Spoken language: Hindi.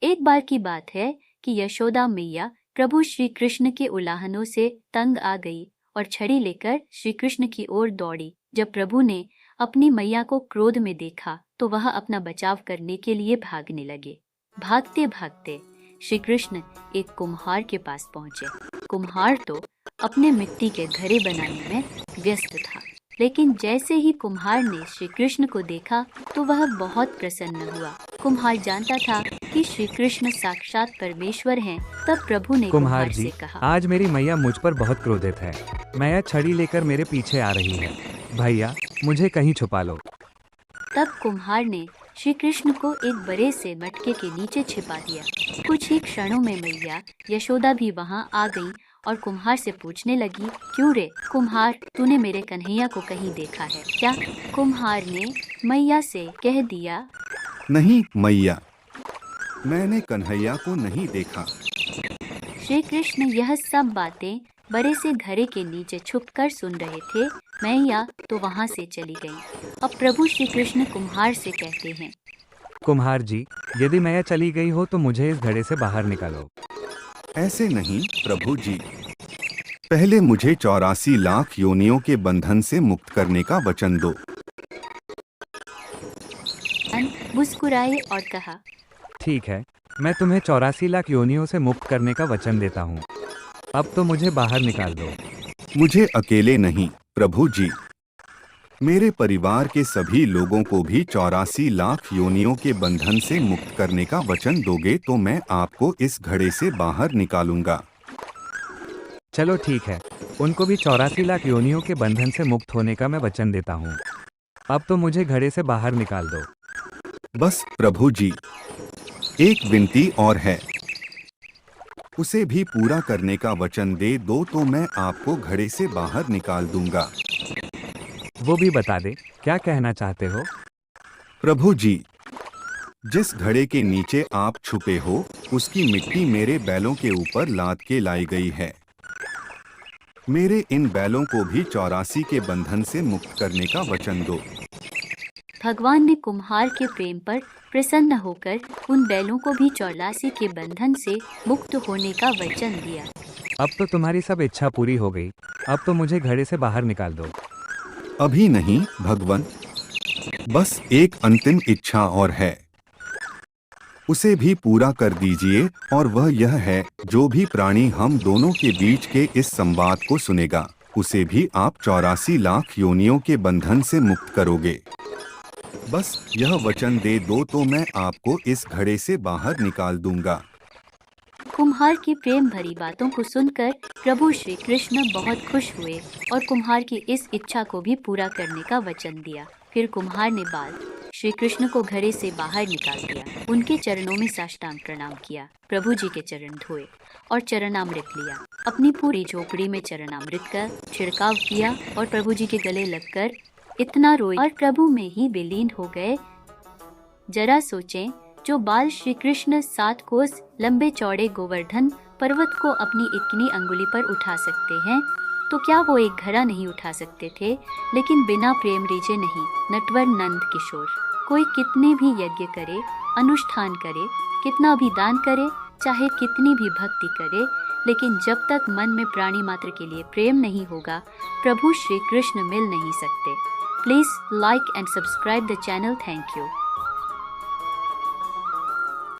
एक बार की बात है कि यशोदा मैया प्रभु श्री कृष्ण के उलाहनों से तंग आ गई और छड़ी लेकर श्री कृष्ण की ओर दौड़ी। जब प्रभु ने अपनी मैया को क्रोध में देखा तो वह अपना बचाव करने के लिए भागने लगे। भागते भागते श्री कृष्ण एक कुम्हार के पास पहुंचे। कुम्हार तो अपने मिट्टी के घड़े बनाने में व्यस्त था, लेकिन जैसे ही कुम्हार ने श्री कृष्ण को देखा तो वह बहुत प्रसन्न हुआ। कुम्हार जानता था कि श्री कृष्ण साक्षात परमेश्वर हैं। तब प्रभु ने कुम्हार जी, से कहा, आज मेरी मैया मुझ पर बहुत क्रोधित है। मैया छड़ी लेकर मेरे पीछे आ रही है। भैया, मुझे कहीं छुपा लो। तब कुम्हार ने श्री कृष्ण को एक बड़े से मटके के नीचे छिपा दिया। कुछ ही क्षणों में मैया यशोदा भी वहां आ गई और कुम्हार से पूछने लगी, क्यों रे कुम्हार, तूने मेरे कन्हैया को कहीं देखा है क्या? कुम्हार ने मैया से कह दिया, नहीं मैया, मैंने कन्हैया को नहीं देखा। श्री कृष्ण यह सब बातें बड़े से घड़े के नीचे छुपकर सुन रहे थे। मैया तो वहां से चली गई। अब प्रभु श्री कृष्ण कुम्हार से कहते हैं, कुम्हार जी, यदि मैया चली गई हो तो मुझे इस घड़े से बाहर निकालो। ऐसे नहीं प्रभु जी, पहले मुझे 84 लाख योनियों के बंधन से मुक्त करने का वचन दो। मुस्कुराए और कहा, ठीक है, मैं तुम्हें 84 लाख योनियों से मुक्त करने का वचन देता हूँ। अब तो मुझे बाहर निकाल दो। मुझे अकेले नहीं प्रभु जी, मेरे परिवार के सभी लोगों को भी 84 लाख योनियों के बंधन से मुक्त करने का वचन दोगे तो मैं आपको इस घड़े से बाहर निकालूंगा। चलो ठीक है, उनको भी 84 लाख योनियों के बंधन से मुक्त होने का मैं वचन देता हूँ। अब तो मुझे घड़े से बाहर निकाल दो। बस प्रभु जी, एक विनती और है, उसे भी पूरा करने का वचन दे दो तो मैं आपको घड़े से बाहर निकाल दूंगा। वो भी बता दे, क्या कहना चाहते हो? प्रभु जी, जिस घड़े के नीचे आप छुपे हो उसकी मिट्टी मेरे बैलों के ऊपर लाद के लाई गई है। मेरे इन बैलों को भी 84 के बंधन से मुक्त करने का वचन दो। भगवान ने कुम्हार के प्रेम पर प्रसन्न होकर उन बैलों को भी 84 के बंधन से मुक्त होने का वचन दिया। अब तो तुम्हारी सब इच्छा पूरी हो गई। अब तो मुझे घड़े से बाहर निकाल दो। अभी नहीं भगवान, बस एक अंतिम इच्छा और है, उसे भी पूरा कर दीजिए और वह यह है, जो भी प्राणी हम दोनों के बीच के इस संवाद को सुनेगा उसे भी आप 84 लाख योनियों के बंधन से मुक्त करोगे। बस यह वचन दे दो तो मैं आपको इस घड़े से बाहर निकाल दूंगा। कुम्हार की प्रेम भरी बातों को सुनकर प्रभु श्री कृष्ण बहुत खुश हुए और कुम्हार की इस इच्छा को भी पूरा करने का वचन दिया। फिर कुम्हार ने बाल श्री कृष्ण को घड़े से बाहर निकाल दिया, उनके चरणों में साष्टांग प्रणाम किया, प्रभु जी के चरण धोए और चरणामृत लिया। अपनी पूरी झोपड़ी में चरणामृत का छिड़काव किया और प्रभु जी के गले लगकर इतना रोए और प्रभु में ही विलीन हो गए। जरा सोचें, जो बाल श्री कृष्ण 7 कोस लंबे चौड़े गोवर्धन पर्वत को अपनी इक्नी अंगुली पर उठा सकते हैं, तो क्या वो एक घड़ा नहीं उठा सकते थे? लेकिन बिना प्रेम रीझे नहीं। नटवर नंद किशोर, कोई कितने भी यज्ञ करे, अनुष्ठान करे, कितना भी दान करे, चाहे कितनी भी भक्ति करे, लेकिन जब तक मन में प्राणी मात्र के लिए प्रेम नहीं होगा, प्रभु श्री कृष्ण मिल नहीं सकते। Please like and subscribe the channel. Thank you.